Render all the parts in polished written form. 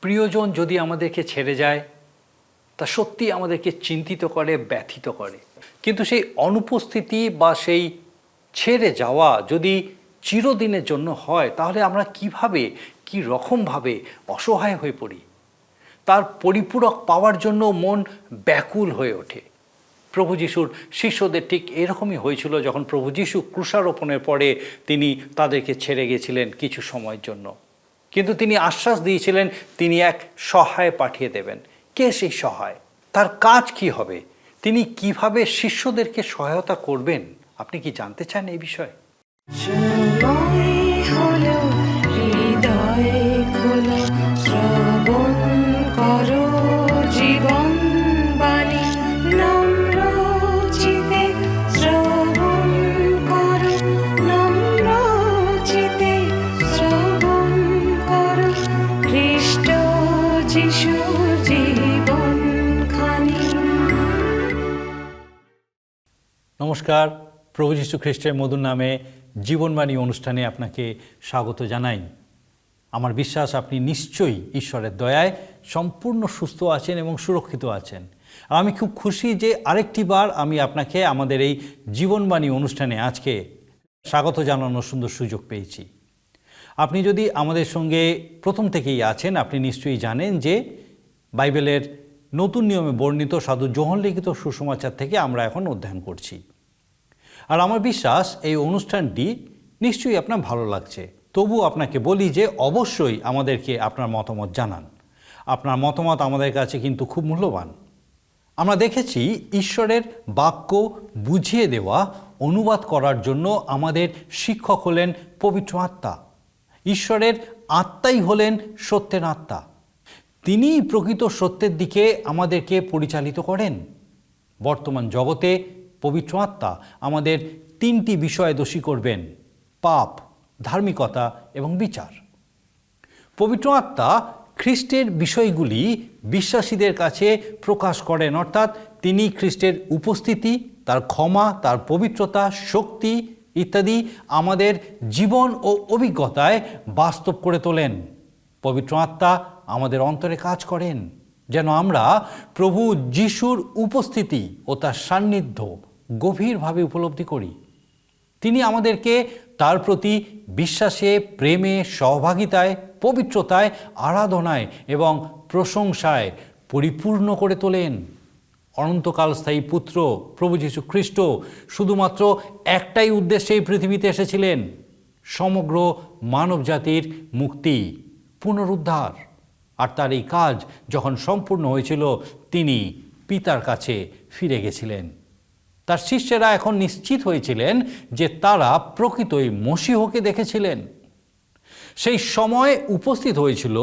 প্রিয়জন যদি আমাদেরকে ছেড়ে যায় তা সত্যি আমাদেরকে চিন্তিত করে, ব্যথিত করে। কিন্তু সেই অনুপস্থিতি বা সেই ছেড়ে যাওয়া যদি চিরদিনের জন্য হয়, তাহলে আমরা কিভাবে, কি রকমভাবে অসহায় হয়ে পড়ি। তার পরিপূরক পাওয়ার জন্য মন ব্যাকুল হয়ে ওঠে। প্রভু যিশুর শিষ্যদের ঠিক এরকমই হয়েছিল যখন প্রভু যিশু ক্রুশারোপণের পরে তিনি তাদেরকে ছেড়ে গেছিলেন কিছু সময়ের জন্য। কিন্তু তিনি আশ্বাস দিয়েছিলেন তিনি এক সহায় পাঠিয়ে দেবেন। কে সেই সহায়? তার কাজ কি হবে? তিনি কিভাবে শিষ্যদেরকে সহায়তা করবেন? আপনি কি জানতে চান এই বিষয়ে? নমস্কার, প্রভু যীশু খ্রিস্টের মধুর নামে জীবনবাণী অনুষ্ঠানে আপনাকে স্বাগত জানাই। আমার বিশ্বাস আপনি নিশ্চয়ই ঈশ্বরের দয়ায় সম্পূর্ণ সুস্থ আছেন এবং সুরক্ষিত আছেন। আর আমি খুব খুশি যে আরেকটি বার আমি আপনাকে আমাদের এই জীবনবাণী অনুষ্ঠানে আজকে স্বাগত জানানোর সুন্দর সুযোগ পেয়েছি। আপনি যদি আমাদের সঙ্গে প্রথম থেকেই আছেন, আপনি নিশ্চয়ই জানেন যে বাইবেলের নতুন নিয়মে বর্ণিত সাধু যোহন লিখিত সুসমাচার থেকে আমরা এখন অধ্যয়ন করছি। আর আমার বিশ্বাস এই অনুষ্ঠানটি নিশ্চয়ই আপনার ভালো লাগছে। তবু আপনাকে বলি যে অবশ্যই আমাদেরকে আপনার মতামত জানান। আপনার মতামত আমাদের কাছে কিন্তু খুব মূল্যবান। আমরা দেখেছি ঈশ্বরের বাক্য বুঝিয়ে দেওয়া, অনুবাদ করার জন্য আমাদের শিক্ষক হলেন পবিত্র আত্মা। ঈশ্বরের আত্মাই হলেন সত্যের আত্মা। তিনিই প্রকৃত সত্যের দিকে আমাদেরকে পরিচালিত করেন। বর্তমান জগতে পবিত্র আত্মা আমাদের তিনটি বিষয়ে দোষী করবেন: পাপ, ধার্মিকতা এবং বিচার। পবিত্র আত্মা খ্রিস্টের বিষয়গুলি বিশ্বাসীদের কাছে প্রকাশ করেন, অর্থাৎ তিনি খ্রিস্টের উপস্থিতি, তার ক্ষমা, তার পবিত্রতা, শক্তি ইত্যাদি আমাদের জীবন ও অভিজ্ঞতায় বাস্তব করে তোলেন। পবিত্র আত্মা আমাদের অন্তরে কাজ করেন যেন আমরা প্রভু যিশুর উপস্থিতি ও তার সান্নিধ্য গভীরভাবে উপলব্ধি করি। তিনি আমাদেরকে তার প্রতি বিশ্বাসে, প্রেমে, সহভাগিতায়, পবিত্রতায়, আরাধনায় এবং প্রশংসায় পরিপূর্ণ করে তোলেন। অনন্তকাল স্থায়ী পুত্র প্রভু যীশু খ্রিস্ট শুধুমাত্র একটাই উদ্দেশ্যে এই পৃথিবীতে এসেছিলেন: সমগ্র মানবজাতির মুক্তি, পুনরুদ্ধার। আর তার এই কাজ যখন সম্পূর্ণ হয়েছিল, তিনি পিতার কাছে ফিরে গেছিলেন। তার শিষ্যেরা এখন নিশ্চিত হয়েছিলেন যে তারা প্রকৃতই মশীহকে দেখেছিলেন। সেই সময় উপস্থিত হয়েছিল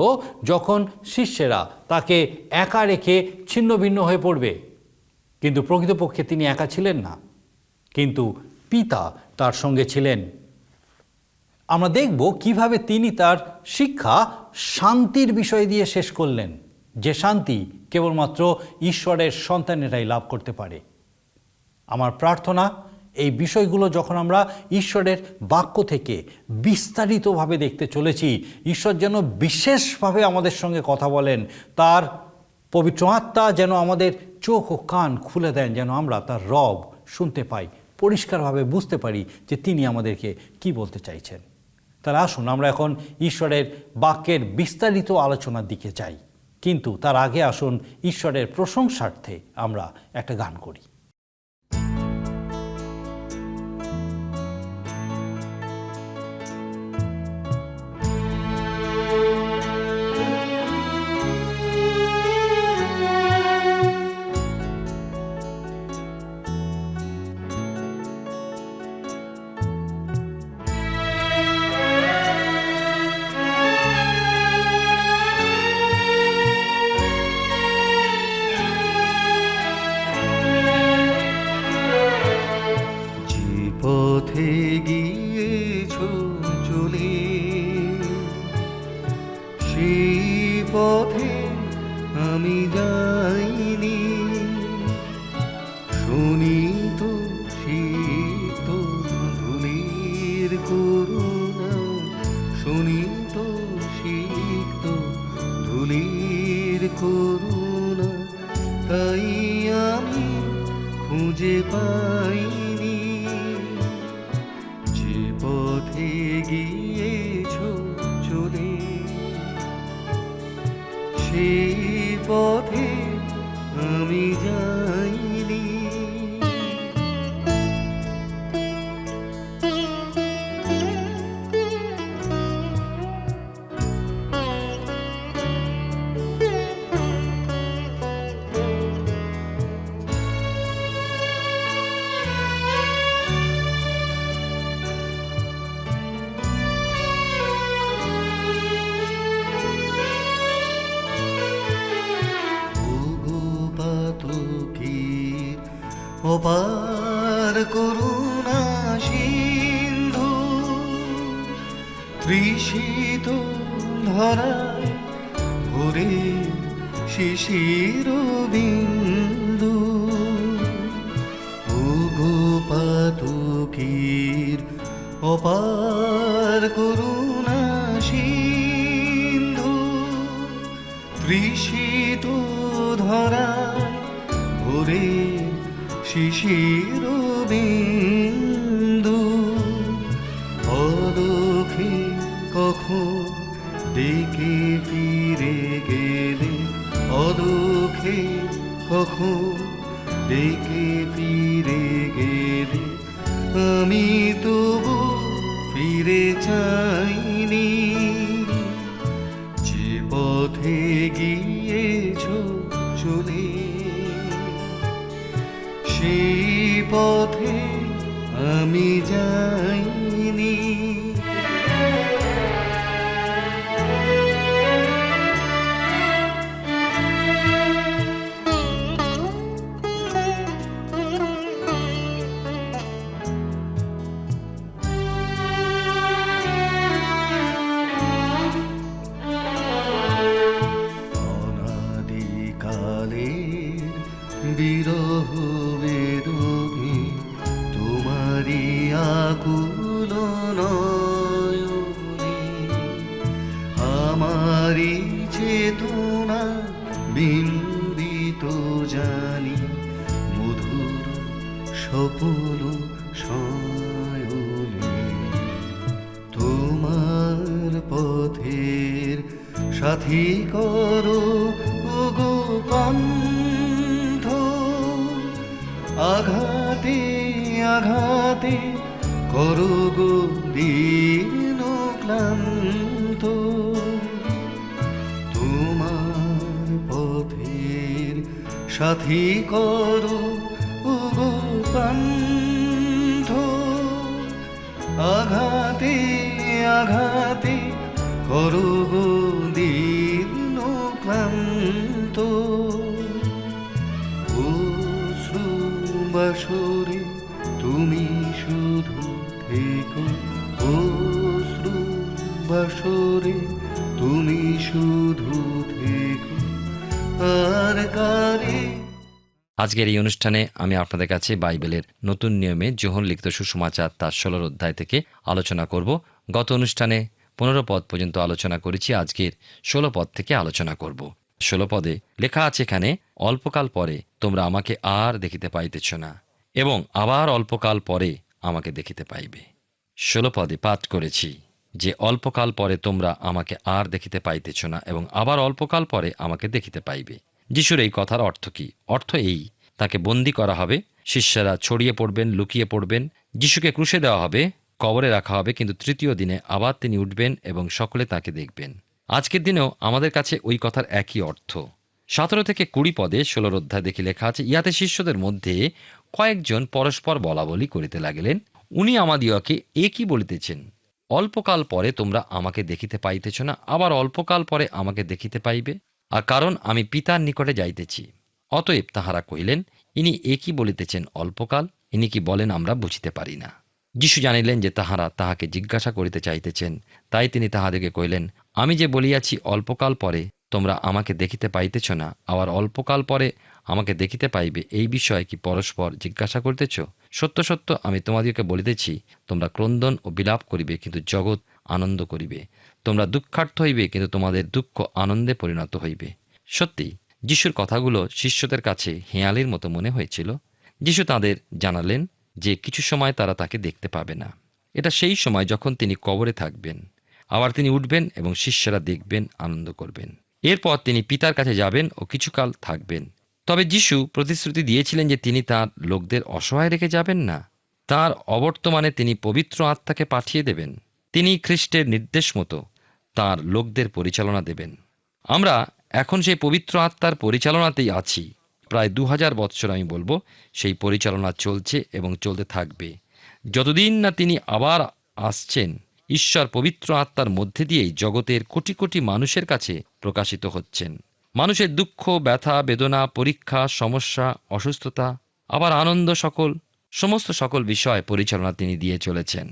যখন শিষ্যেরা তাকে একা রেখে ছিন্ন ভিন্ন হয়ে পড়বে। কিন্তু প্রকৃতপক্ষে তিনি একা ছিলেন না, কিন্তু পিতা তার সঙ্গে ছিলেন। আমরা দেখব কিভাবে তিনি তার শিক্ষা শান্তির বিষয় দিয়ে শেষ করলেন, যে শান্তি কেবলমাত্র ঈশ্বরের সন্তানেরাই লাভ করতে পারে। আমার প্রার্থনা, এই বিষয়গুলো যখন আমরা ঈশ্বরের বাক্য থেকে বিস্তারিতভাবে দেখতে চলেছি, ঈশ্বর যেন বিশেষভাবে আমাদের সঙ্গে কথা বলেন, তার পবিত্র আত্মা যেন আমাদের চোখ ও কান খুলে দেন, যেন আমরা তার রব শুনতে পাই, পরিষ্কারভাবে বুঝতে পারি যে তিনি আমাদেরকে কি বলতে চাইছেন। তাহলে আসুন আমরা এখন ঈশ্বরের বাক্যের বিস্তারিত আলোচনার দিকে যাই। কিন্তু তার আগে আসুন ঈশ্বরের প্রশংসার্থে আমরা একটা গান করি। পথে গিয়েছ চলে, সেই পথে আমি যাইনি। শুনি তো শীত ধুলির করুণা, শুনি তো শীত ধুলির করুণা, তাই আমি খুঁজে পাইনি। যে পথে গিয়েছ চলে, সেই পথে আমি যাইনি। পাতকীর অপার করুণা সিন্ধু, তৃষিত ধরায় ভরে শিশির বিন্দু। ওগো পাতকীর অপার করুণা সিন্ধু, তৃষিত ধরায় ভরে শিশির বিন্দু। অলক্ষে কখন ডেকে ফিরে গেলে, অলক্ষে কখন ডেকে ফিরে গেলে, আমি তবু ফিরে চাইনি। যে পথে গিয়েছ চলে, সেই পথে আমি যাইনি। অনাদিকালের বিরহ বেদনে, তোমারি আকুল নয়নে, আমারি চেতনা বিন্দিত জানি, মধুর স্বপ্ন শয়নে। তোমার পথের সাথী করো ওগো পান্থ, আঘাতে আঘাতে করো গো দীর্ণ ক্লান্ত। তোমার পথের সাথী করো ওগো পান্থ, আঘাতে আঘাতে করো গো দীর্ণ ক্লান্ত। অশ্রু বাসরে তুমি শুধু থেকো, অশ্রু বাসরে তুমি শুধু থেকো, আর কারে। আজকের এই অনুষ্ঠানে আমি আপনাদের কাছে বাইবেলের নতুন নিয়মে যোহন লিখিত সুসমাচার তার 16 অধ্যায় থেকে আলোচনা করব। গত অনুষ্ঠানে 15 পদ পর্যন্ত আলোচনা করেছি, আজকের 16 পদ থেকে আলোচনা করব। 16 পদে লেখা আছে এখানে, অল্পকাল পরে তোমরা আমাকে আর দেখিতে পাইতেছ না, এবং আবার অল্পকাল পরে আমাকে দেখিতে পাইবে। 16 পদে পাঠ করেছি যে অল্পকাল পরে তোমরা আমাকে আর দেখিতে পাইতেছ না, এবং আবার অল্পকাল পরে আমাকে দেখিতে পাইবে। যিশুর এই কথার অর্থ কি? অর্থ এই, তাকে বন্দী করা হবে, শিষ্যরা ছড়িয়ে পড়বেন, লুকিয়ে পড়বেন, যিশুকে ক্রুশে দেওয়া হবে, কবরে রাখা হবে, কিন্তু তৃতীয় দিনে আবার তিনি উঠবেন এবং সকলে তাকে দেখবেন। আজকের দিনেও আমাদের কাছে ওই কথার একই অর্থ। 17 থেকে 20 পদে 16 অধ্যায় দেখি লেখা আছে, ইহাতে শিষ্যদের মধ্যে কয়েকজন পরস্পর বলাবলি করিতে লাগিলেন, উনি আমাদিওকে এ কি বলিতেছেন, অল্পকাল পরে তোমরা আমাকে দেখিতে পাইতেছ না, আবার অল্পকাল পরে আমাকে দেখিতে পাইবে। আর কারণ আমি পিতার নিকটে যাইতেছি। অতএব তাহারা কহিলেন, ইনি এ কি বলিতেছেন অল্পকাল, ইনি কি বলেন আমরা বুঝিতে পারি না। যিশু জানিলেন যে তাহারা তাহাকে জিজ্ঞাসা করিতে চাইতেছেন, তাই তিনি তাহাদেরকে কহিলেন, আমি যে বলিয়াছি অল্পকাল পরে তোমরা আমাকে দেখিতে পাইতেছ না, আবার অল্পকাল পরে আমাকে দেখিতে পাইবে, এই বিষয়ে কি পরস্পর জিজ্ঞাসা করিতেছ? সত্য সত্য আমি তোমাদিওকে বলিতেছি, তোমরা ক্রন্দন ও বিলাপ করিবে, কিন্তু জগৎ আনন্দ করিবে। তোমরা দুঃখার্থ হইবে, কিন্তু তোমাদের দুঃখ আনন্দে পরিণত হইবে। সত্যি যিশুর কথাগুলো শিষ্যদের কাছে হেঁয়ালির মতো মনে হয়েছিল। যিশু তাদের জানালেন যে কিছু সময় তারা তাকে দেখতে পাবে না। এটা সেই সময় যখন তিনি কবরে থাকবেন, আবার তিনি উঠবেন এবং শিষ্যরা দেখবেন, আনন্দ করবেন। এরপর তিনি পিতার কাছে যাবেন ও কিছুকাল থাকবেন। তবে যিশু প্রতিশ্রুতি দিয়েছিলেন যে তিনি তার লোকদের অসহায় রেখে যাবেন না। তার অবর্তমানে তিনি পবিত্র আত্মাকে পাঠিয়ে দেবেন। তিনি খ্রিস্টের নির্দেশ মতো তার লোকদের পরিচালনা দেবেন। আমরা এখন সেই পবিত্র আত্মার পরিচালনাতেই আছি। প্রায় 2000 বৎসর আমি বলবো সেই পরিচালনা চলছে এবং চলতে থাকবে, যতদিন না তিনি আবার আসছেন। ঈশ্বর পবিত্র আত্মার মধ্যে দিয়েই জগতের কোটি কোটি মানুষের কাছে প্রকাশিত হচ্ছেন। মানুষের দুঃখ, ব্যথা, বেদনা, পরীক্ষা, সমস্যা, অসুস্থতা, আবার আনন্দ, সমস্ত সকল বিষয় পরিচালনা তিনি দিয়ে চলেছেন।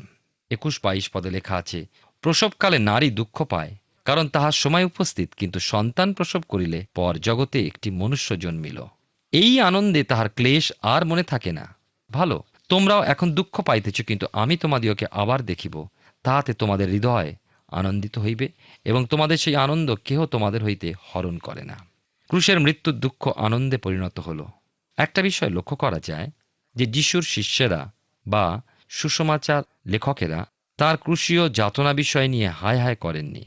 21-22 পদে লেখা আছে, প্রসবকালে নারী দুঃখ পায়, কারণ তাহার সময় উপস্থিত, কিন্তু সন্তান প্রসব করিলে পর জগতে একটি মনুষ্য জন্মিল। এই আনন্দে তাহার ক্লেশ আর মনে থাকে না। ভালো, তোমরাও এখন দুঃখ পাইতেছ, কিন্তু আমি তোমাদিওকে আবার দেখিব, তাহাতে তোমাদের হৃদয় আনন্দিত হইবে এবং তোমাদের সেই আনন্দ কেহ তোমাদের হইতে হরণ করে না। ক্রুশের মৃত্যুর দুঃখ আনন্দে পরিণত হল। একটা বিষয় লক্ষ্য করা যায় যে যিশুর শিষ্যেরা বা সুসমাচার লেখকেরা তার ক্রুশীয় যাতনা বিষয় নিয়ে হায় হায় করেননি।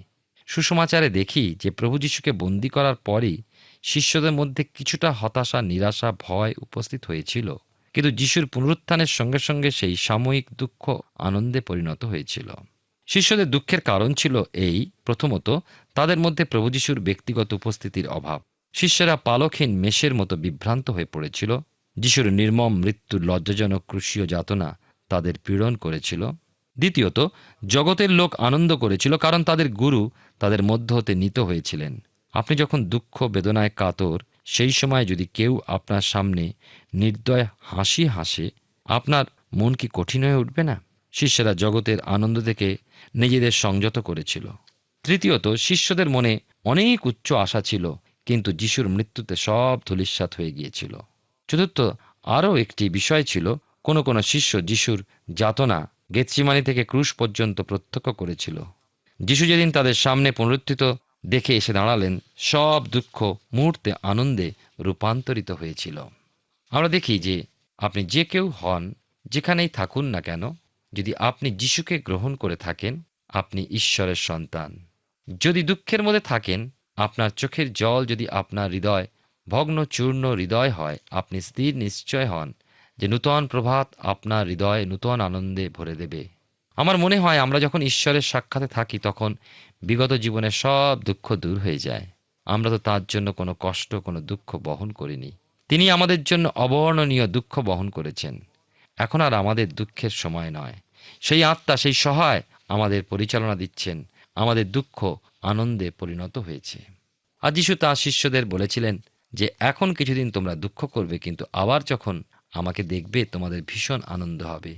সুসমাচারে দেখি যে প্রভু যিশুকে বন্দী করার পরই শিষ্যদের মধ্যে কিছুটা হতাশা, নিরাশা, ভয় উপস্থিত হয়েছিল, কিন্তু যিশুর পুনরুত্থানের সঙ্গে সঙ্গে সেই সাময়িক দুঃখ আনন্দে পরিণত হয়েছিল। শিষ্যদের দুঃখের কারণ ছিল এই, প্রথমত তাদের মধ্যে প্রভু যিশুর ব্যক্তিগত উপস্থিতির অভাব। শিষ্যরা পালকহীন মেষের মতো বিভ্রান্ত হয়ে পড়েছিল। যিশুর নির্মম মৃত্যুর লজ্জাজনক ক্রুশীয় যাতনা তাদের পীড়ন করেছিল। দ্বিতীয়ত, জগতের লোক আনন্দ করেছিল, কারণ তাদের গুরু তাদের মধ্য হতে নীত হয়েছিলেন। আপনি যখন দুঃখ বেদনায় কাতর, সেই সময় যদি কেউ আপনার সামনে নির্দয় হাসি হাসে, আপনার মন কি কঠিন হয়ে উঠবে না? শিষ্যরা জগতের আনন্দ থেকে নিজেদের সংযত করেছিল। তৃতীয়ত, শিষ্যদের মনে অনেক উচ্চ আশা ছিল, কিন্তু যিশুর মৃত্যুতে সব ধূলিসাৎ হয়ে গিয়েছিল। চতুর্থ, আরও একটি বিষয় ছিল, কোনো কোনো শিষ্য যিশুর যাতনা গেতসিমানি থেকে ক্রুশ পর্যন্ত প্রত্যক্ষ করেছিল। যিশু যেদিন তাদের সামনে পুনরুত্থিত দেখে এসে দাঁড়ালেন, সব দুঃখ মুহূর্তে আনন্দে রূপান্তরিত হয়েছিল। আমরা দেখি যে আপনি যে কেউ হন, যেখানেই থাকুন না কেন, যদি আপনি যিশুকে গ্রহণ করে থাকেন, আপনি ঈশ্বরের সন্তান। যদি দুঃখের মধ্যে থাকেন, আপনার চোখের জল যদি আপনার হৃদয় ভগ্ন চূর্ণ হৃদয় হয়, আপনি স্থির নিশ্চয় হন যে নূতন প্রভাত আপনার হৃদয়ে নূতন আনন্দে ভরে দেবে। আমার মনে হয় আমরা যখন ঈশ্বরের সাক্ষাতে থাকি, তখন বিগত জীবনের সব দুঃখ দূর হয়ে যায়। আমরা তো তার জন্য কোনো কষ্ট, কোনো দুঃখ বহন করিনি। তিনি আমাদের জন্য অবর্ণনীয় দুঃখ বহন করেছেন। এখন আর আমাদের দুঃখের সময় নয়। সেই আত্মা, সেই সহায় আমাদের পরিচালনা দিচ্ছেন। আমাদের দুঃখ আনন্দে পরিণত হয়েছে। আর যিশু তাঁর শিষ্যদের বলেছিলেন যে এখন কিছুদিন তোমরা দুঃখ করবে, কিন্তু আবার যখন আমাকে দেখবে তোমাদের ভীষণ আনন্দ হবে,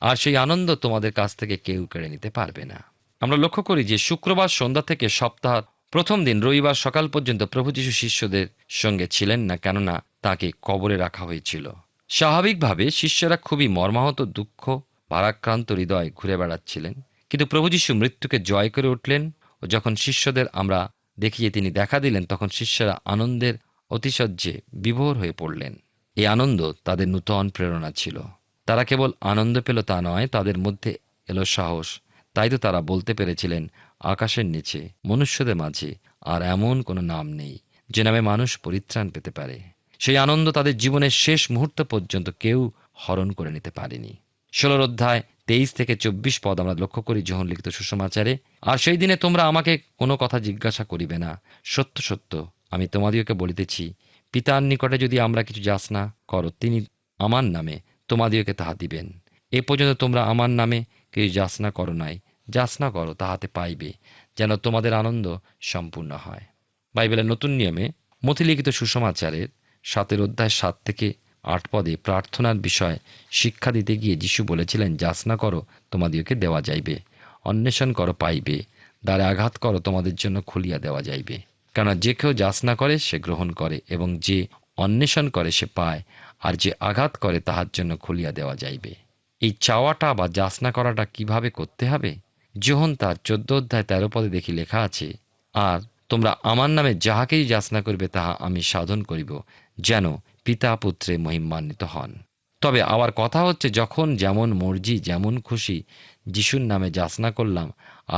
আর সেই আনন্দ তোমাদের কাছ থেকে কেউ কেড়ে নিতে পারবে না। আমরা লক্ষ্য করি যে শুক্রবার সন্ধ্যা থেকে সপ্তাহের প্রথম দিন রবিবার সকাল পর্যন্ত প্রভু যিশু শিষ্যদের সঙ্গে ছিলেন না, কেননা তাকে কবরে রাখা হয়েছিল। স্বাভাবিকভাবে শিষ্যরা খুবই মর্মাহত, দুঃখ ভারাক্রান্ত হৃদয় ঘুরে বেড়াচ্ছিলেন। কিন্তু প্রভু যিশু মৃত্যুকে জয় করে উঠলেন, ও যখন শিষ্যদের আমরা দেখি যে তিনি দেখা দিলেন, তখন শিষ্যরা আনন্দের অতিশয্যে বিভোর হয়ে পড়লেন। এই আনন্দ তাদের নূতন প্রেরণা ছিল। তারা কেবল আনন্দ পেল তা নয়, তাদের মধ্যে এলো সাহস। তাই তো তারা বলতে পেরেছিলেন, আকাশের নিচে মনুষ্যদের মাঝে আর এমন কোনো নাম নেই যে নামে মানুষ পরিত্রাণ পেতে পারে। সেই আনন্দ তাদের জীবনের শেষ মুহূর্ত পর্যন্ত কেউ হরণ করে নিতে পারেনি। 16 অধ্যায় 23 থেকে 24 পদ আমরা লক্ষ্য করি যোহন লিখিত সুসমাচারে। আর সেই দিনে তোমরা আমাকে কোনো কথা জিজ্ঞাসা করিবে না। সত্য সত্য আমি তোমাদিওকে বলিতেছি, পিতার নিকটে যদি আমরা কিছু যাচনা করো, তিনি আমার নামে তোমাদিওকে তাহা দিবেন। এ পর্যন্ত তোমরা আমার নামে কিছু যাচনা করো নাই, যাচনা করো, তাহাতে পাইবে, যেন তোমাদের আনন্দ সম্পূর্ণ হয়। বাইবেলের নতুন নিয়মে মথি লিখিত সুসমাচারের 7 অধ্যায় 7 থেকে 8 পদে প্রার্থনার বিষয় শিক্ষা দিতে গিয়ে যিশু বলেছিলেন, যাচনা করো, তোমাদিওকে দেওয়া যাইবে, অন্বেষণ করো, পাইবে, দ্বারে আঘাত করো, তোমাদের জন্য খুলিয়া দেওয়া যাইবে। কেননা যে কেউ যাচনা করে সে গ্রহণ করে, এবং যে অন্বেষণ করে সে পায়, আর যে আঘাত করে তাহার জন্য খুলিয়া দেওয়া যাইবে। এই চাওয়াটা বা যাচনা করাটা কিভাবে করতে হবে? যোহন তার 14 অধ্যায় 13 পদে দেখি লেখা আছে, আর তোমরা আমার নামে যাহাকেই যাচনা করিবে তাহা আমি সাধন করিব, যেন পিতা পুত্রে মহিমান্বিত হন। তবে আবার কথা হচ্ছে, যখন যেমন মর্জি যেমন খুশি যিশুর নামে যাচনা করলাম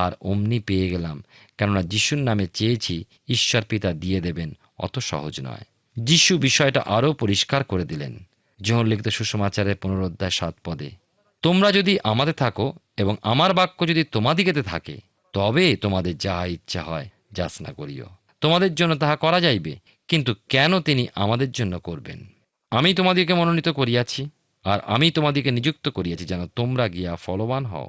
আর অমনি পেয়ে গেলাম, কেননা যিশুর নামে চেয়েছি, ঈশ্বর পিতা দিয়ে দেবেন, অত সহজ নয়। যিশু বিষয়টা আরও পরিষ্কার করে দিলেন যোহন লিখিত সুসমাচারের 15 অধ্যায় 7 পদে, তোমরা যদি আমাদের থাকো এবং আমার বাক্য যদি তোমাদিগেতে থাকে, তবে তোমাদের যাহা ইচ্ছা হয় যাচনা করিও, তোমাদের জন্য তাহা করা যাইবে। কিন্তু কেন তিনি আমাদের জন্য করবেন? আমি তোমাদিগকে মনোনীত করিয়াছি, আর আমি তোমাদিগকে নিযুক্ত করিয়াছি, যেন তোমরা গিয়া ফলবান হও,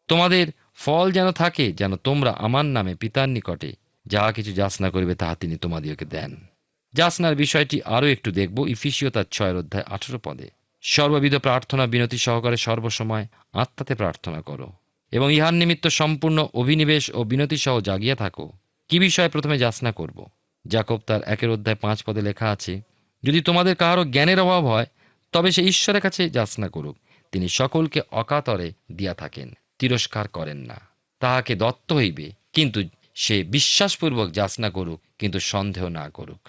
তোমাদের ফল যেন থাকে, যেন তোমরা আমার নামে পিতার নিকটে যাহা কিছু যাচনা করিবে তাহা তিনি তোমাদিগকে দেন। যাচনার বিষয়টি আরও একটু দেখব ইফিসীয় তার 6 অধ্যায় 18 পদে। সর্ববিধ প্রার্থনা বিনতি সহকারে সর্বসময় আত্মাতে প্রার্থনা করো, এবং ইহার নিমিত্ত সম্পূর্ণ অভিনিবেশ ও বিনতি সহ জাগিয়া থাকো। কি বিষয়ে প্রথমে যাচনা করব? যাকব তার 1 অধ্যায় 5 পদে লেখা আছে, যদি তোমাদের কাহারও জ্ঞানের অভাব হয়, তবে সে ঈশ্বরের কাছে যাচনা করুক, তিনি সকলকে অকাতরে দিয়া থাকেন, তিরস্কার করেন না, তাহাকে দত্ত হইবে। কিন্তু সে বিশ্বাসপূর্বক যাচনা করুক, কিন্তু সন্দেহ না করুক।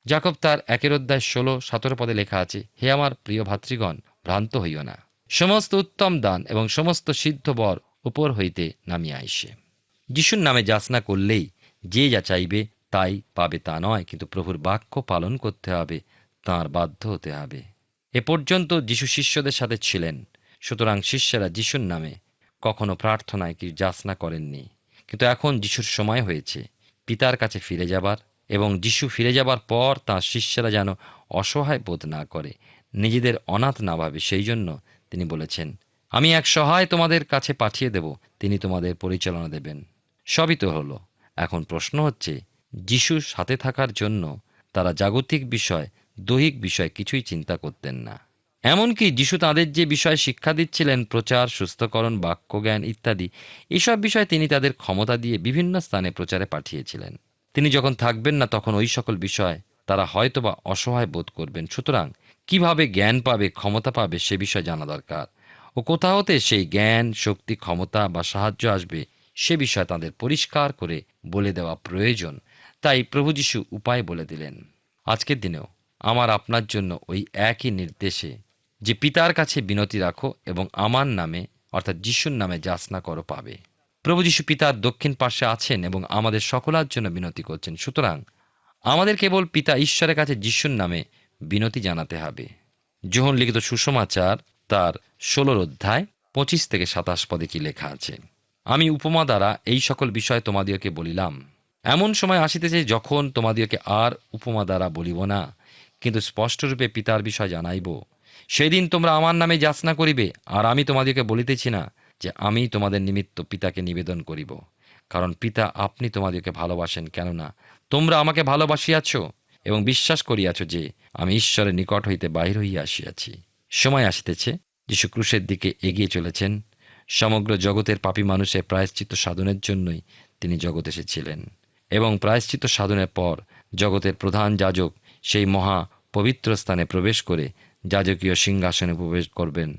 যাকব তার 1 অধ্যায় 16-17 পদে লেখা আছে, হে আমার প্রিয় ভাতৃগণ, ভ্রান্ত হইও না, সমস্ত উত্তম দান এবং সমস্ত সিদ্ধ বর উপর হইতে নামিয়া আইসে। যিশুর নামে যাচনা করলেই যে যা চাইবে তাই পাবে তা নয়, কিন্তু প্রভুর বাক্য পালন করতে হবে, তাঁর বাধ্য হতে হবে। এ পর্যন্ত যিশু শিষ্যদের সাথে ছিলেন, সুতরাং শিষ্যরা যিশুর নামে কখনো প্রার্থনায় কি যাচনা করেননি। কিন্তু এখন যিশুর সময় হয়েছে পিতার কাছে ফিরে যাবার, এবং যিশু ফিরে যাবার পর তাঁর শিষ্যরা যেন অসহায় বোধ না করে, নিজেদের অনাথ না ভাবে, সেই জন্য তিনি বলেছেন, আমি এক সহায় তোমাদের কাছে পাঠিয়ে দেব, তিনি তোমাদের পরিচালনা দেবেন। সবই তো হলো। এখন প্রশ্ন হচ্ছে, যিশুর সাথে থাকার জন্য তারা জাগতিক বিষয়, দৈহিক বিষয় কিছুই চিন্তা করতেন না। এমনকি যিশু তাদের যে বিষয় শিক্ষা দিচ্ছিলেন, প্রচার, সুস্থকরণ, বাক্যজ্ঞান ইত্যাদি, এসব বিষয় তিনি তাদের ক্ষমতা দিয়ে বিভিন্ন স্থানে প্রচারে পাঠিয়েছিলেন। তিনি যখন থাকবেন না, তখন ওই সকল বিষয় তারা হয়তোবা অসহায় বোধ করবেন। সুতরাং কিভাবে জ্ঞান পাবে, ক্ষমতা পাবে, সে বিষয় জানা দরকার, ও কোথা হতে সেই জ্ঞান, শক্তি, ক্ষমতা বা সাহায্য আসবে, সে বিষয় তাদের পরিষ্কার করে বলে দেওয়া প্রয়োজন। তাই প্রভু যিশু উপায় বলে দিলেন। আজকের দিনেও আমার আপনার জন্য ওই একই নির্দেশে, যে পিতার কাছে বিনতি রাখো এবং আমার নামে অর্থাৎ যিশুর নামে যাচনা করো, পাবে। প্রভু যিশু পিতার দক্ষিণ পার্শ্বে আছেন এবং আমাদের সকলের জন্য বিনতি করছেন। সুতরাং আমাদের কেবল পিতা ঈশ্বরের কাছে যিশুর নামে বিনতি জানাতে হবে। যোহন লিখিত সুসমাচার তার 16 অধ্যায় 25-27 পদে কি লেখা আছে, আমি উপমা দ্বারা এই সকল বিষয় তোমাদিওকে বলিলাম, এমন সময় আসিতেছে যখন তোমাদিওকে আর উপমা দ্বারা বলিব না, কিন্তু স্পষ্টরূপে পিতার বিষয় জানাইব। সেদিন তোমরা আমার নামে যাচনা করিবে, আর আমি তোমাদিওকে বলিতেছি না যে আমি তোমাদের নিমিত্ত পিতাকে নিবেদন করিব, কারণ পিতা আপনি তোমাদিওকে ভালোবাসেন, কেননা তোমরা আমাকে ভালোবাসিয়াছ এবং বিশ্বাস করিয়াছ যে আমি ঈশ্বরের নিকট হইতে বাহির হইয়া আসিয়াছি। সময় আসিতেছে, যিশু ক্রুশের দিকে এগিয়ে চলেছেন। সমগ্র জগতের পাপী মানুষের প্রায়শ্চিত্ত সাধনের জন্যই তিনি জগৎ এসেছিলেন, এবং প্রায়শ্চিত্ত সাধনের পর জগতের প্রধান যাজক সেই মহা পবিত্র স্থানে প্রবেশ করে যাজকীয় সিংহাসনে প্রবেশ করবেন।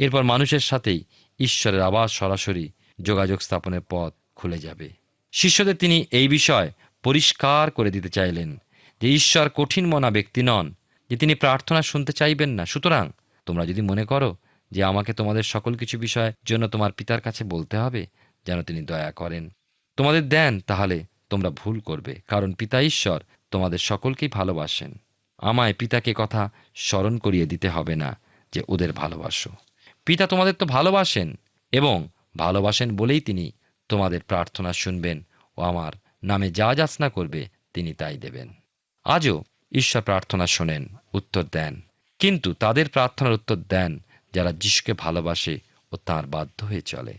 এরপর মানুষের সাথেই ঈশ্বরের আবার সরাসরি যোগাযোগ স্থাপনের পথ খুলে যাবে। শিষ্যদের তিনি এই বিষয় পরিষ্কার করে দিতে চাইলেন যে ঈশ্বর কঠিন মনা ব্যক্তি নন, যে তিনি প্রার্থনা শুনতে চাইবেন না। সুতরাং তোমরা যদি মনে করো যে আমাকে তোমাদের সকল কিছু বিষয়ের জন্য তোমার পিতার কাছে বলতে হবে যেন তিনি দয়া করেন, তোমাদের দেন, তাহলে তোমরা ভুল করবে, কারণ পিতা ঈশ্বর তোমাদের সকলকেই ভালোবাসেন। আমায় পিতাকে কথা স্মরণ করিয়ে দিতে হবে না যে ওদের ভালোবাসো। পিতা তোমাদের তো ভালোবাসেন, এবং ভালোবাসেন বলেই তিনি তোমাদের প্রার্থনা শুনবেন ও আমার নামে যা যাচনা করবে তিনি তাই দেবেন। আজও ঈশ্বর প্রার্থনা শোনেন, উত্তর দেন, কিন্তু তাদের প্রার্থনার উত্তর দেন যারা যিশুকে ভালোবাসে ও তাঁর বাধ্য হয়ে চলে।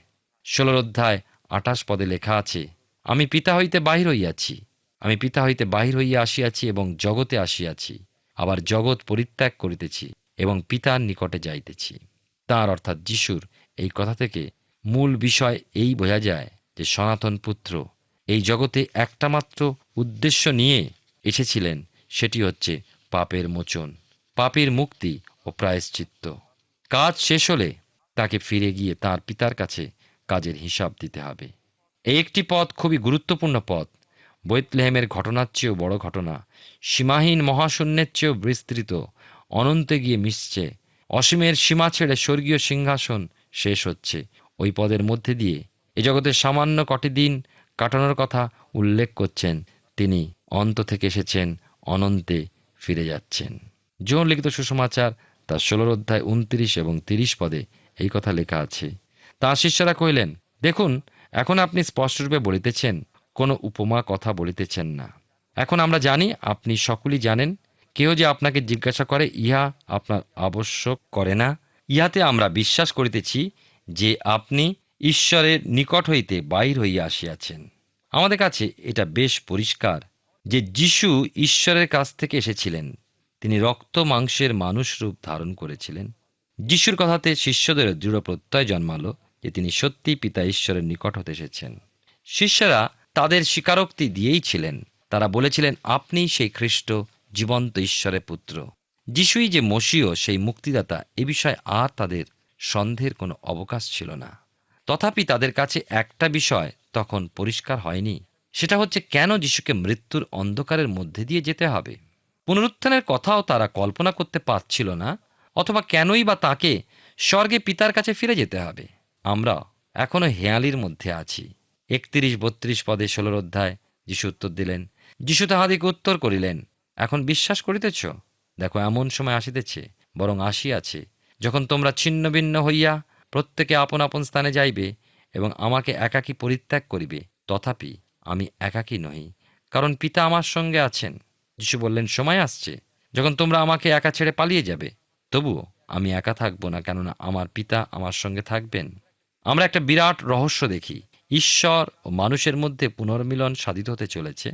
16 অধ্যায় 28 পদে লেখা আছে, আমি পিতা হইতে বাহির হইয়াছি, আমি পিতা হইতে বাহির হইয়া আসিয়াছি এবং জগতে আসিয়াছি, আবার জগৎ পরিত্যাগ করিতেছি এবং পিতার নিকটে যাইতেছি। তাঁর অর্থাৎ যিশুর এই কথা থেকে মূল বিষয় এই বোঝা যায় যে সনাতন পুত্র এই জগতে একটা মাত্র উদ্দেশ্য নিয়ে এসেছিলেন, সেটি হচ্ছে পাপের মোচন, পাপের মুক্তি ও প্রায়শ্চিত্ত। কাজ শেষ হলে তাকে ফিরে গিয়ে তার পিতার কাছে কাজের হিসাব দিতে হবে। এই একটি পথ খুবই গুরুত্বপূর্ণ পথ। বৈতলেহেমের ঘটনার চেয়েও বড় ঘটনা, সীমাহীন মহাশূন্যের চেয়েও বিস্তৃত, অনন্তে গিয়ে মিশছে। অসীমের সীমা ছেড়ে স্বর্গীয় সিংহাসন শেষ হচ্ছে। ওই পদের মধ্যে দিয়ে এ জগতের সামান্য কটি দিন কাটানোর কথা উল্লেখ করছেন। তিনি অন্ত থেকে এসেছেন, অনন্তে ফিরে যাচ্ছেন। যোহন লিখিত সুসমাচার তার 16 অধ্যায় 29 এবং 30 পদে এই কথা লেখা আছে। তাঁর শিষ্যরা কহিলেন, দেখুন, এখন আপনি স্পষ্টরূপে বলিতেছেন, কোনো উপমা কথা বলিতেছেন না। এখন আমরা জানি, আপনি সকলেই জানেন, কেউ যে আপনাকে জিজ্ঞাসা করে, ইহা আপনার আবশ্যক করে না। ইহাতে আমরা বিশ্বাস করিতেছি যে আপনি ঈশ্বরের নিকট হইতে বাহির হইয়া আসিয়াছেন। আমাদের কাছে এটা বেশ পরিষ্কার যে যিশু ঈশ্বরের কাছ থেকে এসেছিলেন। তিনি রক্ত মাংসের মানুষ রূপ ধারণ করেছিলেন। যিশুর কথাতে শিষ্যদের দৃঢ় প্রত্যয় জন্মালো যে তিনি সত্যিই পিতা ঈশ্বরের নিকট হতে এসেছেন। শিষ্যরা তাদের স্বীকারোক্তি দিয়েই ছিলেন। তারা বলেছিলেন, আপনি সেই খ্রিস্ট, জীবন্ত ঈশ্বরের পুত্র। যিশুই যে মসীয়, সেই মুক্তিদাতা, এ বিষয়ে আর তাদের সন্দেহের কোনো অবকাশ ছিল না। তথাপি তাদের কাছে একটা বিষয় তখন পরিষ্কার হয়নি। সেটা হচ্ছে, কেন যিশুকে মৃত্যুর অন্ধকারের মধ্যে দিয়ে যেতে হবে? পুনরুত্থানের কথাও তারা কল্পনা করতে পারছিল না, অথবা কেনই বা তাকে স্বর্গে পিতার কাছে ফিরে যেতে হবে। আমরা এখনো হেঁয়ালির মধ্যে আছি। 31-32 পদে 16 অধ্যায় যিশু উত্তর দিলেন। যিশু তাহাদিকে উত্তর করিলেন, এখন বিশ্বাস করিতেছ? দেখো, এমন সময় আসিতেছে, বরং আসিয়াছে, যখন তোমরা ছিন্ন ভিন্ন হইয়া প্রত্যেকে আপন আপন স্থানে যাইবে এবং আমাকে একাকী পরিত্যাগ করিবে। তথাপি আমি একাকী নহি, কারণ পিতা আমার সঙ্গে আছেন। যিশু বললেন, সময় আসছে যখন তোমরা আমাকে একা ছেড়ে পালিয়ে যাবে, তবুও আমি একা থাকবো না, কেননা আমার পিতা আমার সঙ্গে থাকবেন। আমরা একটা বিরাট রহস্য দেখি। ঈশ্বর ও মানুষের মধ্যে পুনর্মিলন সাধিত হতে চলেছে,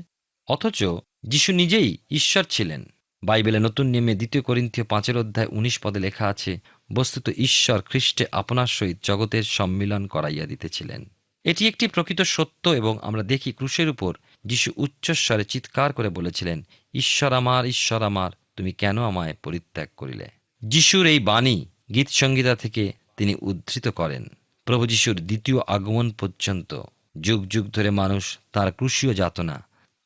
অথচ যিশু নিজেই ঈশ্বর ছিলেন। বাইবেলে নতুন নিয়মে 2 করিন্থীয় 5 অধ্যায় 19 পদে লেখা আছে, বস্তুত ঈশ্বর খ্রিস্টে আপনার সহিত জগতের সম্মিলন করাইয়া দিতেছিলেন। এটি একটি প্রকৃত সত্য, এবং আমরা দেখি ক্রুশের উপর যিশু উচ্চস্বরে চিৎকার করে বলেছিলেন, ঈশ্বর আমার, তুমি কেন আমায় পরিত্যাগ করিলে? যিশুর এই বাণী গীত সংগীতা থেকে তিনি উদ্ধৃত করেন। প্রভু যিশুর দ্বিতীয় আগমন পর্যন্ত যুগ যুগ ধরে মানুষ তাঁর ক্রুশীয় যাতনা,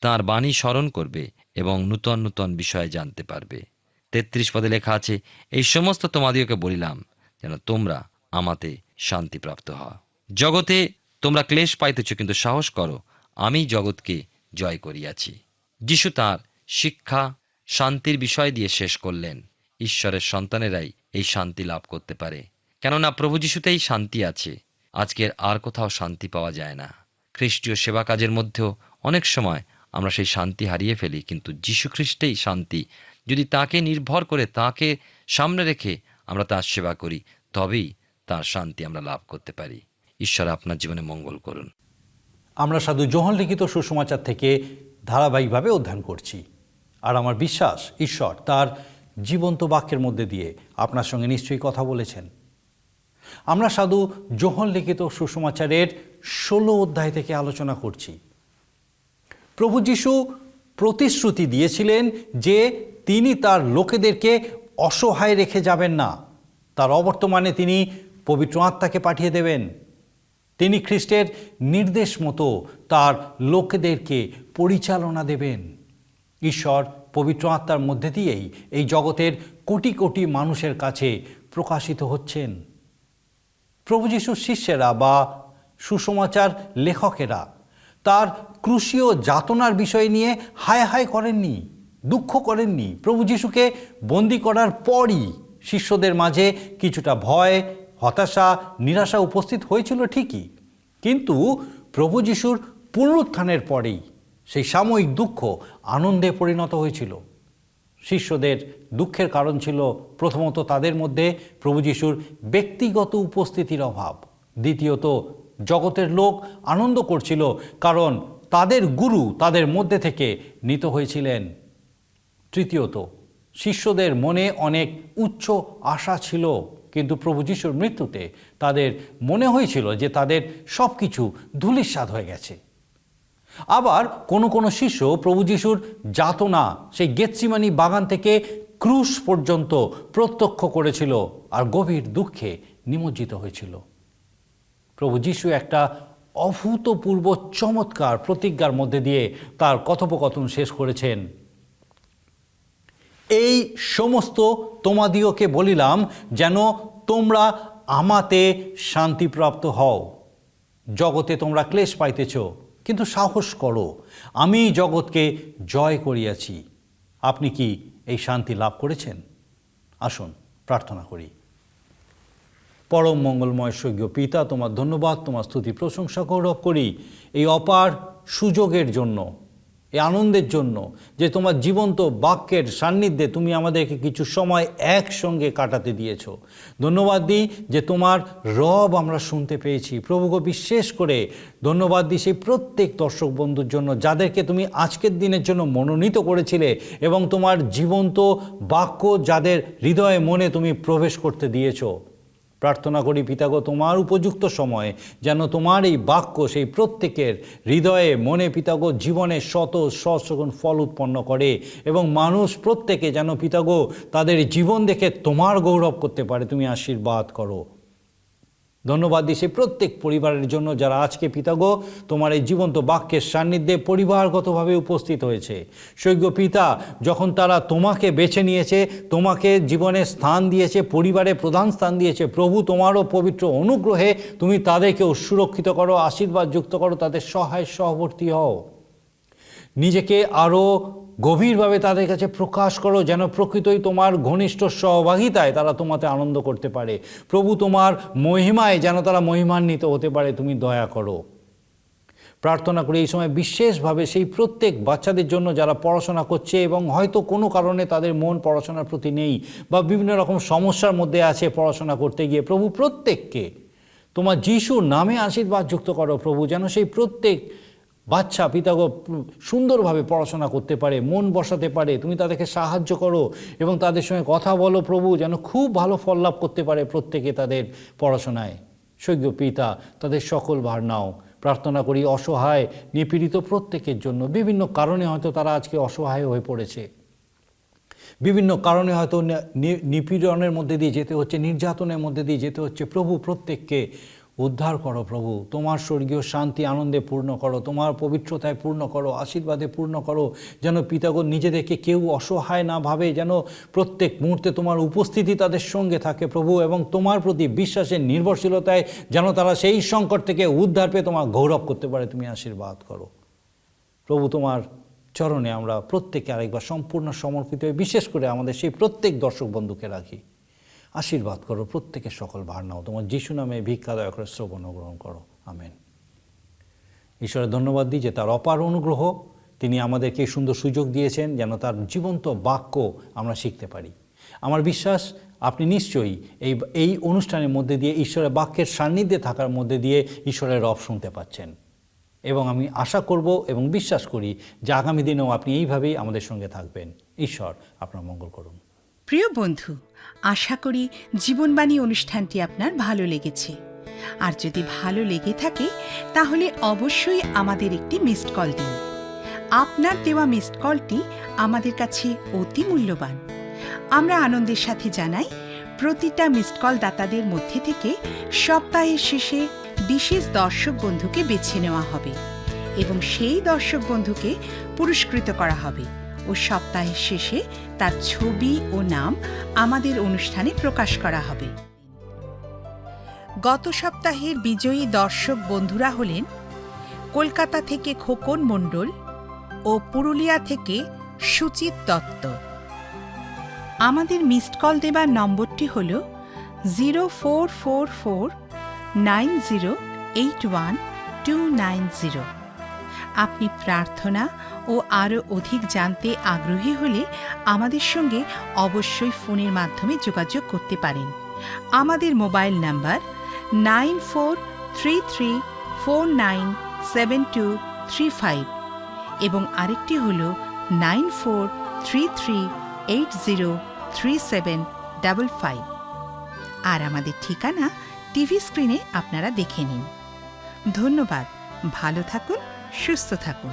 তাঁর বাণী স্মরণ করবে এবং নূতন নূতন বিষয়ে জানতে পারবে। 33 পদে লেখা আছে, এই সমস্ত তোমাদিওকে বলিলাম, যেন তোমরা আমাতে শান্তিপ্রাপ্ত হও। জগতে তোমরা ক্লেশ পাইতেছ, কিন্তু সাহস করো, আমি জগৎকে জয় করিয়াছি। যিশু তাঁর শিক্ষা শান্তির বিষয় দিয়ে শেষ করলেন। ঈশ্বরের সন্তানেরাই এই শান্তি লাভ করতে পারে, কেননা প্রভু যিশুতেই শান্তি আছে। আজকের আর কোথাও শান্তি পাওয়া যায় না। খ্রিস্টীয় সেবা কাজের মধ্যেও অনেক সময় আমরা সেই শান্তি হারিয়ে ফেলি, কিন্তু যীশু খ্রিস্টেই শান্তি। যদি তাকে নির্ভর করে, তাকে সামনে রেখে আমরা তার সেবা করি, তবেই তার শান্তি আমরা লাভ করতে পারি। ঈশ্বর আপনার জীবনে মঙ্গল করুন। আমরা সাধু যোহন লিখিত সুসমাচার থেকে ধারাবাহিকভাবে অধ্যয়ন করছি, আর আমার বিশ্বাস ঈশ্বর তার জীবন্ত বাক্যের মধ্যে দিয়ে আপনার সঙ্গে নিশ্চয়ই কথা বলেছেন। আমরা সাধু যোহন লিখিত সুসমাচারের 16 অধ্যায় থেকে আলোচনা করছি। প্রভু যীশু প্রতিশ্রুতি দিয়েছিলেন যে তিনি তার লোকেদেরকে অসহায় রেখে যাবেন না। তার অবর্তমানে তিনি পবিত্র আত্মাকে পাঠিয়ে দেবেন। তিনি খ্রিস্টের নির্দেশ মতো তার লোকেদেরকে পরিচালনা দেবেন। ঈশ্বর পবিত্র আত্মার মধ্যে দিয়েই এই জগতের কোটি কোটি মানুষের কাছে প্রকাশিত হচ্ছেন। প্রভু যীশুর শিষ্যেরা বা সুসমাচার লেখকেরা তার ক্রুশীয় যাতনার বিষয় নিয়ে হায় হায় করেননি, দুঃখ করেননি। প্রভু যীশুকে বন্দী করার পরই শিষ্যদের মাঝে কিছুটা ভয়, হতাশা, নিরাশা উপস্থিত হয়েছিল ঠিকই, কিন্তু প্রভু যীশুর পুনরুত্থানের পরেই সেই সাময়িক দুঃখ আনন্দে পরিণত হয়েছিল। শিষ্যদের দুঃখের কারণ ছিল প্রথমত তাদের মধ্যে প্রভু যীশুর ব্যক্তিগত উপস্থিতির অভাব। দ্বিতীয়ত, জগতের লোক আনন্দ করছিল কারণ তাদের গুরু তাদের মধ্যে থেকে নিত হয়েছিলেন। তৃতীয়ত, শিষ্যদের মনে অনেক উচ্চ আশা ছিল, কিন্তু প্রভু যীশুর মৃত্যুতে তাদের মনে হয়েছিল যে তাদের সব কিছু ধূলিসাৎ হয়ে গেছে। আবার কোনো কোনো শিষ্য প্রভু যীশুর যাতনা সেই গেতসিমানি বাগান থেকে ক্রুশ পর্যন্ত প্রত্যক্ষ করেছিল আর গভীর দুঃখে নিমজ্জিত হয়েছিল। প্রভু যীশু একটা অভূতপূর্ব চমৎকার প্রতিজ্ঞার মধ্যে দিয়ে তার কথোপকথন শেষ করেছেন। এই সমস্ত তোমাদিওকে বলিলাম যেন তোমরা আমাতে শান্তিপ্রাপ্ত হও। জগতে তোমরা ক্লেশ পাইতেছ, কিন্তু সাহস করো, আমি জগৎকে জয় করিয়াছি। আপনি কি এই শান্তি লাভ করেছেন? আসুন প্রার্থনা করি। পরম মঙ্গলময় স্বর্গীয় পিতা, তোমার ধন্যবাদ, তোমার স্তুতি প্রশংসা গৌরব করি এই অপার সুযোগের জন্য, এই আনন্দের জন্য যে তোমার জীবন্ত বাক্যের সান্নিধ্যে তুমি আমাদেরকে কিছু সময় একসঙ্গে কাটাতে দিয়েছ। ধন্যবাদ দিই যে তোমার রব আমরা শুনতে পেয়েছি। প্রভুকে বিশেষ করে ধন্যবাদ দিই সেই প্রত্যেক দর্শক বন্ধুর জন্য যাদেরকে তুমি আজকের দিনের জন্য মনোনীত করেছিলে এবং তোমার জীবন্ত বাক্য যাদের হৃদয়ে মনে তুমি প্রবেশ করতে দিয়েছ। প্রার্থনা করি পিতাগো, তোমার উপযুক্ত সময়ে যেন তোমার এই বাক্য সেই প্রত্যেকের হৃদয়ে মনে পিতাগো জীবনে শত সহস্রগুণ ফল উৎপন্ন করে এবং মানুষ প্রত্যেকে যেন পিতাগো তাদের জীবন দেখে তোমার গৌরব করতে পারে। তুমি আশীর্বাদ করো। ধন্যবাদ দিই সেই প্রত্যেক পরিবারের জন্য যারা আজকে পিতাগো তোমার এই জীবন্ত বাক্যের সান্নিধ্যে পরিবারগতভাবে উপস্থিত হয়েছে। স্বর্গীয় পিতা, যখন তারা তোমাকে বেছে নিয়েছে, তোমাকে জীবনে স্থান দিয়েছে, পরিবারে প্রধান স্থান দিয়েছে, প্রভু তোমারও পবিত্র অনুগ্রহে তুমি তাদেরকেও সুরক্ষিত করো, আশীর্বাদ যুক্ত করো, তাদের সহায় সহবর্তী হও। নিজেকে আরও গভীরভাবে তাদের কাছে প্রকাশ করো যেন প্রকৃতই তোমার ঘনিষ্ঠ সহভাগিতায় তারা তোমাতে আনন্দ করতে পারে। প্রভু তোমার মহিমায় যেন তারা মহিমান্বিত হতে পারে, তুমি দয়া করো। প্রার্থনা করি এই সময় বিশেষভাবে সেই প্রত্যেক বাচ্চাদের জন্য যারা পড়াশোনা করছে এবং হয়তো কোনো কারণে তাদের মন পড়াশোনার প্রতি নেই বা বিভিন্ন রকম সমস্যার মধ্যে আছে পড়াশোনা করতে গিয়ে। প্রভু প্রত্যেককে তোমার যিশুর নামে আশীর্বাদ যুক্ত করো। প্রভু যেন সেই প্রত্যেক বাচ্চা পিতাগো সুন্দরভাবে পড়াশোনা করতে পারে, মন বসাতে পারে। তুমি তাদেরকে সাহায্য করো এবং তাদের সঙ্গে কথা বলো প্রভু, যেন খুব ভালো ফল লাভ করতে পারে প্রত্যেকে তাদের পড়াশোনায়। স্বর্গীয় পিতা, তাদের সকল ভার নাও। প্রার্থনা করি অসহায় নিপীড়িত প্রত্যেকের জন্য। বিভিন্ন কারণে হয়তো তারা আজকে অসহায় হয়ে পড়েছে, বিভিন্ন কারণে হয়তো নিপীড়নের মধ্যে দিয়ে যেতে হচ্ছে, নির্যাতনের মধ্যে দিয়ে যেতে হচ্ছে। প্রভু প্রত্যেককে উদ্ধার করো। প্রভু তোমার স্বর্গীয় শান্তি আনন্দে পূর্ণ করো, তোমার পবিত্রতায় পূর্ণ করো, আশীর্বাদে পূর্ণ করো। যেন পিতাগণ নিজেদেরকে কেউ অসহায় না ভাবে, যেন প্রত্যেক মুহূর্তে তোমার উপস্থিতি তাদের সঙ্গে থাকে প্রভু, এবং তোমার প্রতি বিশ্বাসের নির্ভরশীলতায় যেন তারা সেই সংকট থেকে উদ্ধার পেয়ে তোমার গৌরব করতে পারে। তুমি আশীর্বাদ করো প্রভু। তোমার চরণে আমরা প্রত্যেকে আরেকবার সম্পূর্ণ সমর্পিত হয়ে বিশেষ করে আমাদের সেই প্রত্যেক দর্শক বন্ধুকে রাখি। আশীর্বাদ করো, প্রত্যেকের সকল ভার নাও। তোমার যিশু নামে ভিক্ষা দয়া করে শ্রবণ গ্রহণ করো। আমেন। ঈশ্বরের ধন্যবাদ দিই যে তার অপার অনুগ্রহ, তিনি আমাদেরকে এই সুন্দর সুযোগ দিয়েছেন যেন তার জীবন্ত বাক্য আমরা শিখতে পারি। আমার বিশ্বাস আপনি নিশ্চয়ই এই অনুষ্ঠানের মধ্যে দিয়ে ঈশ্বরের বাক্যের সান্নিধ্যে থাকার মধ্যে দিয়ে ঈশ্বরের রব শুনতে পাচ্ছেন, এবং আমি আশা করব এবং বিশ্বাস করি যে আগামী দিনেও আপনি এইভাবেই আমাদের সঙ্গে থাকবেন। ঈশ্বর আপনার মঙ্গল করুন। প্রিয় বন্ধু, আশা করি জীবনবাণী অনুষ্ঠানটি আপনার ভালো লেগেছে। আর যদি ভালো লেগে থাকে তাহলে অবশ্যই আমাদের একটি মিসড কল দিন। আপনার দেওয়া মিসড কলটি আমাদের কাছে অতি মূল্যবান। আমরা আনন্দের সাথে জানাই, প্রতিটা মিসড কল দাতাদের মধ্যে থেকে সপ্তাহের শেষে বিশেষ দর্শক বন্ধুকে বেছে নেওয়া হবে এবং সেই দর্শক বন্ধুকে পুরস্কৃত করা হবে ও সপ্তাহের শেষে তার ছবি ও নাম আমাদের অনুষ্ঠানে প্রকাশ করা হবে। গত সপ্তাহের বিজয়ী দর্শক বন্ধুরা হলেন কলকাতা থেকে খোকন মণ্ডল ও পুরুলিয়া থেকে সুচিত দত্ত। আমাদের মিসড কল দেবার নম্বরটি হল 04449081 আপনি প্রার্থনা ও আরও অধিক জানতে আগ্রহী হলে আমাদের সঙ্গে অবশ্যই ফোনের মাধ্যমে যোগাযোগ করতে পারেন। আমাদের মোবাইল নাম্বার 9433497235 এবং আরেকটি হল 9433803755। আর আমাদের ঠিকানা টিভি স্ক্রিনে আপনারা দেখে নিন। ধন্যবাদ। ভালো থাকুন, সুস্থ থাকুন।